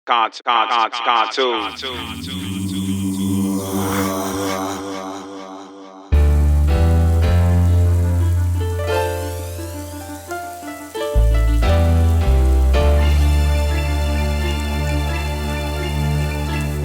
Kontoob.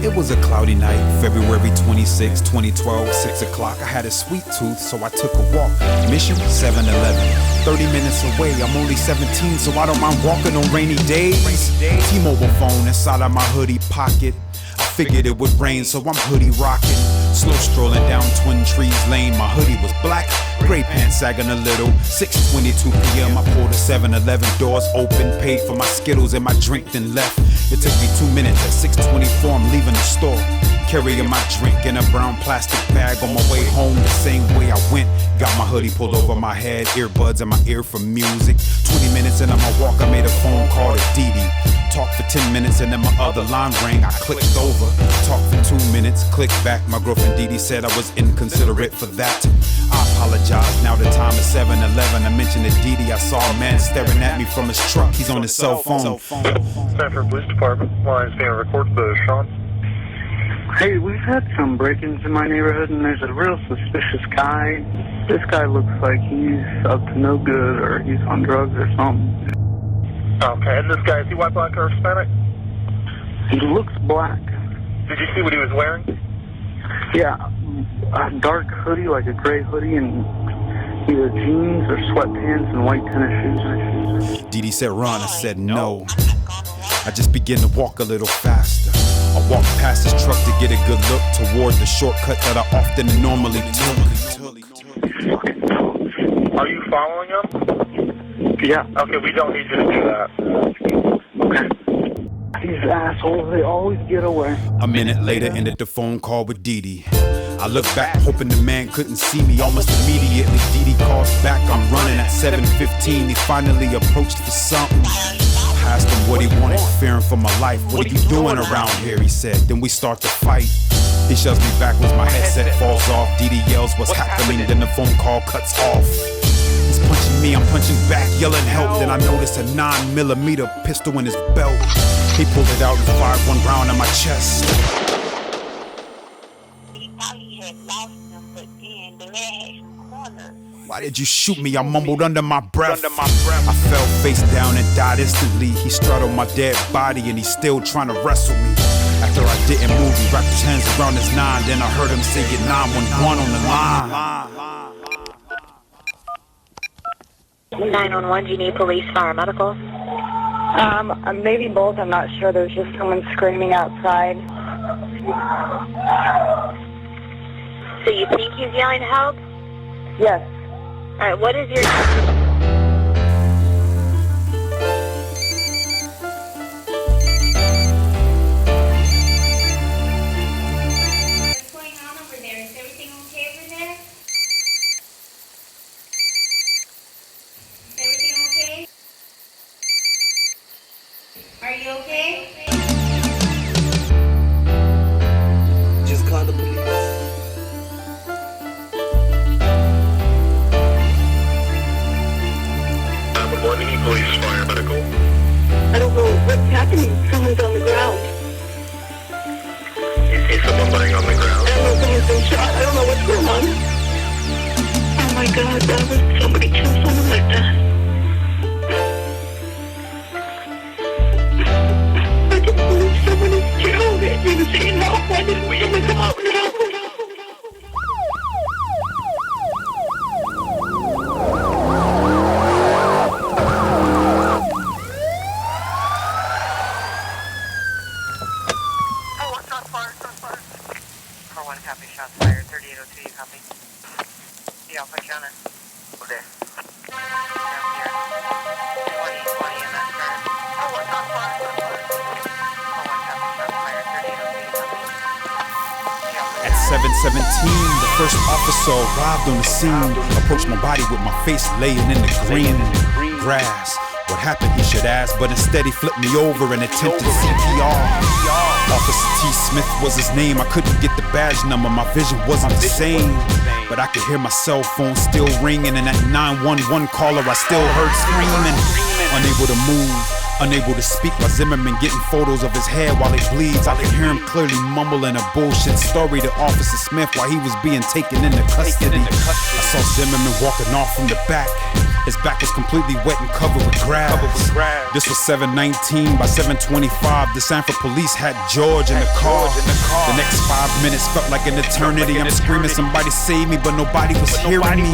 It was a cloudy night, February 26, 2012, 6 o'clock. I had a sweet tooth, so I took a walk. Mission 7-Eleven, 30 minutes away. I'm only 17, so I don't mind walking on rainy days. T-Mobile phone inside of my hoodie pocket. I figured it would rain, so I'm hoodie rocking. Slow strolling down Twin Trees Lane. My hoodie was black, gray pants sagging a little. 6:22 p.m. I pulled a 7-Eleven, doors open, paid for my Skittles and my drink, then left. It took me 2 minutes. At 6:24 I'm leaving the store, carrying my drink in a brown plastic bag. On my way home the same way I went. Got my hoodie pulled over my head, earbuds in my ear for music. 20 minutes into my walk I made a phone call to Dee Dee. Talked for 10 minutes and then my other line rang. I clicked over, talked for 2 minutes, clicked back. My girlfriend Dee Dee said I was inconsiderate for that. I apologize, now the time is 7-Eleven. I mentioned to Dee Dee I saw a man staring at me from his truck. He's on his cell phone. Stanford Police Department, line's being recorded to Sean. Hey, we've had some break-ins in my neighborhood and there's a real suspicious guy. This guy looks like he's up to no good or he's on drugs or something. Okay, and this guy, is he white, black, or Hispanic? He looks black. Did you see what he was wearing? Yeah, a dark hoodie, like a gray hoodie, and either jeans or sweatpants and white tennis shoes. Dee Dee said run, I said no. I just began to walk a little faster. I walked past his truck to get a good look toward the shortcut that I often and normally took. Are you following him? Yeah. Okay, we don't need you to do that. Okay. These assholes, they always get away. A minute later, ended the phone call with Dee Dee. I looked back, hoping the man couldn't see me. Almost immediately, Dee Dee calls back. I'm running at 7:15. He finally approached for something. I asked him what he wanted, fearing for my life. What are you doing around here, he said. Then we start to fight. He shoves me backwards, my headset falls off. Dee Dee yells, what's happening? Then the phone call cuts off. He's punching me, I'm punching back, yelling help. Then I notice a 9mm pistol in his belt. He pulled it out and fired one round in my chest. Why did you shoot me? I mumbled under my breath. I fell face down and died instantly. He straddled my dead body and he's still trying to wrestle me. After I didn't move, he wrapped his hands around his 9. Then I heard him say get 911 on the line. 911, do you need police, fire, medical? Maybe both, I'm not sure. There's just someone screaming outside. So you think he's yelling help? Yes. Alright, what is your... Are you okay? Just call the police. Good morning, police, fire, medical. I don't know what's happening. Someone's on the ground. You see someone laying on the ground? I don't know, someone's been shot. I don't know what's going on. Oh my God, that was somebody killed someone like that. I can't believe someone is killed. He was saying help. Why didn't we ever come out and help? Copy, shots fired, 3802, you copy? Yeah, I'll put you on it. Okay. Down here. 20 in that car. Oh, one copy, shots fired, 3802, you copy? At 7:17, the first officer arrived on the scene. Approached my body with my face laying in the green grass. What happened, he should ask, but instead he flipped me over and attempted CPR. Officer T. Smith was his name. I couldn't get the badge number, my vision wasn't the same. But I could hear my cell phone still ringing, and that 911 caller I still heard screaming. Unable to move, Unable to speak while Zimmerman getting photos of his head while it bleeds. I could hear him clearly mumbling a bullshit story to Officer Smith while he was being taken into custody. I saw Zimmerman walking off from the back. His back was completely wet and covered with grass. This was 7:19. By 7:25, the Sanford police had George in the car. The next 5 minutes felt like an eternity. I'm screaming, somebody save me, but nobody was hearing me.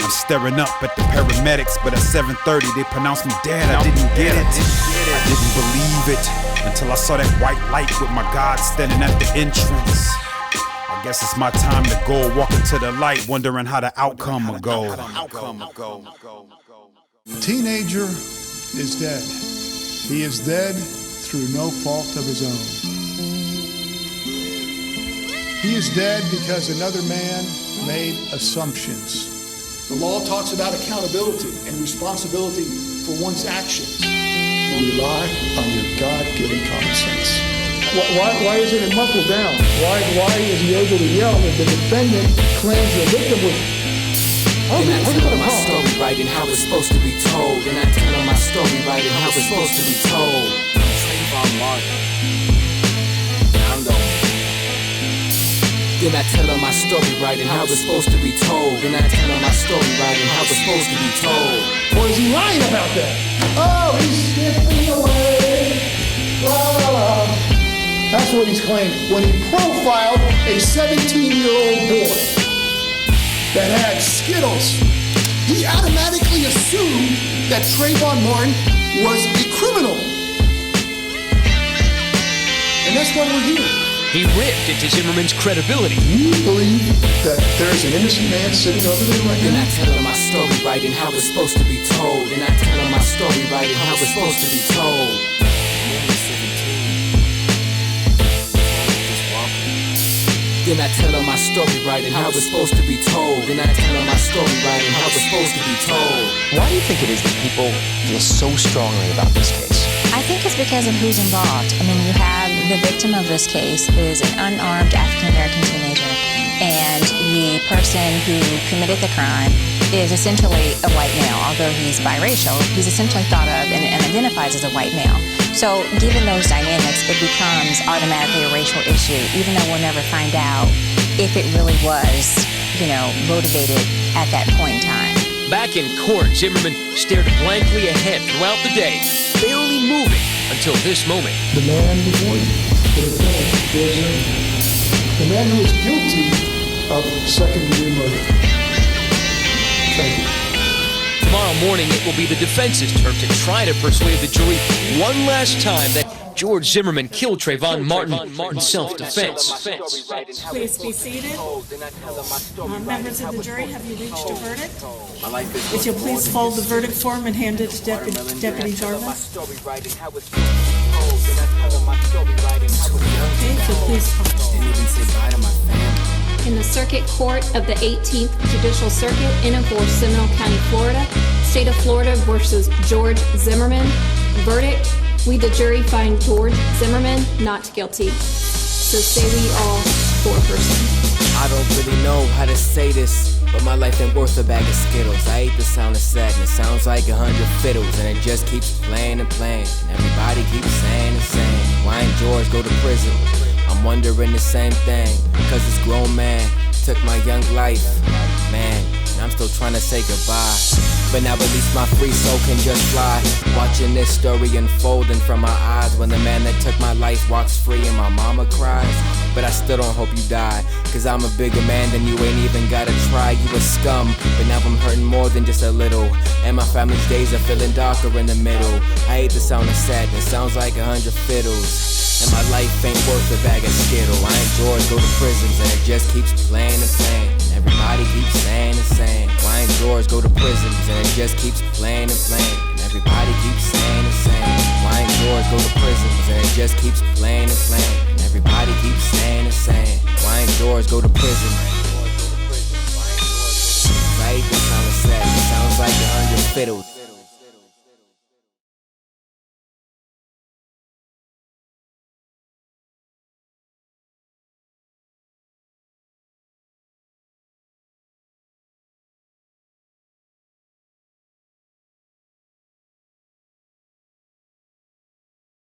I'm staring up at the paramedics, but at 7:30 they pronounced me dead. I didn't get it. I didn't believe it until I saw that white light with my God standing at the entrance. I guess it's my time to go, walking to the light, wondering how the outcome will go. Teenager is dead. He is dead through no fault of his own. He is dead because another man made assumptions. The law talks about accountability and responsibility for one's actions. Rely on your God-given common sense. Why isn't it muffled down? Why is he able to yell if the defendant claims the victim was... And I tell him my story right and how it's supposed to be told. And I tell him my story right and how it's supposed to be told. Trayvon Martin. I'm the Then I tell him my story right and how it's supposed to be told. And I tell him my story right and how it's supposed to be told. Or is he lying about that? Oh, he's skipping away. La, la, la. That's what he's claiming. When he profiled a 17-year-old boy that had Skittles, he automatically assumed that Trayvon Martin was a criminal. And that's why we're here. He ripped into Zimmerman's credibility. You believe that there's an innocent man sitting over there right now? And I tell him my story right and how it's supposed to be told. And I tell him my story right and how it's supposed to be told. Then I tell him my story right and how it's supposed to be told. And I tell him my story right and how it's supposed to be told. Why do you think it is that people feel so strongly about this case? I think it's because of who's involved. I mean, you have the victim of this case is an unarmed African-American teenager, and the person who committed the crime is essentially a white male. Although he's biracial, he's essentially thought of and identifies as a white male. So given those dynamics, it becomes automatically a racial issue, even though we'll never find out if it really was, motivated at that point in time. Back in court, Zimmerman stared blankly ahead throughout the day, barely moving until this moment. The man before you, the defendant, the man who is guilty of second-degree murder. Thank you. Tomorrow morning, it will be the defense's turn to try to persuade the jury one last time that George Zimmerman killed Trayvon Martin in self-defense. Please be seated. Members of the jury, have you reached a verdict? Would you please fold the verdict form and hand it to Deputy Jarvis? Okay, so please come. In the Circuit Court of the 18th Judicial Circuit in and for Seminole County, Florida, State of Florida versus George Zimmerman. Verdict: we, the jury, find George Zimmerman not guilty. So say we all foreperson. I don't really know how to say this, but my life ain't worth a bag of Skittles. I hate the sound of sadness, sounds like 100 fiddles, and it just keeps playing and playing. And everybody keeps saying and saying, why ain't George go to prison? I'm wondering the same thing, cause this grown man took my young life, man, and I'm still trying to say goodbye. But now at least my free soul can just fly, watching this story unfold in front of my eyes, when the man that took my life walks free and my mama cries. But I still don't hope you die, cause I'm a bigger man than you, ain't even gotta try. You a scum, but now I'm hurting more than just a little, and my family's days are feeling darker in the middle. I hate the sound of sadness, sounds like 100 fiddles, and my life ain't worth a bag of Skittle. I ain't George go to prisons, and it just keeps playing and playing. Everybody keeps saying and saying, why ain't George go to prisons, and it just keeps playing and playing. Everybody keeps saying and saying, why ain't George go to prisons, and it just keeps playing and playing. Everybody keeps saying and saying, why ain't George go to prison? I hate the sound of sadness, sounds like 100 fiddles.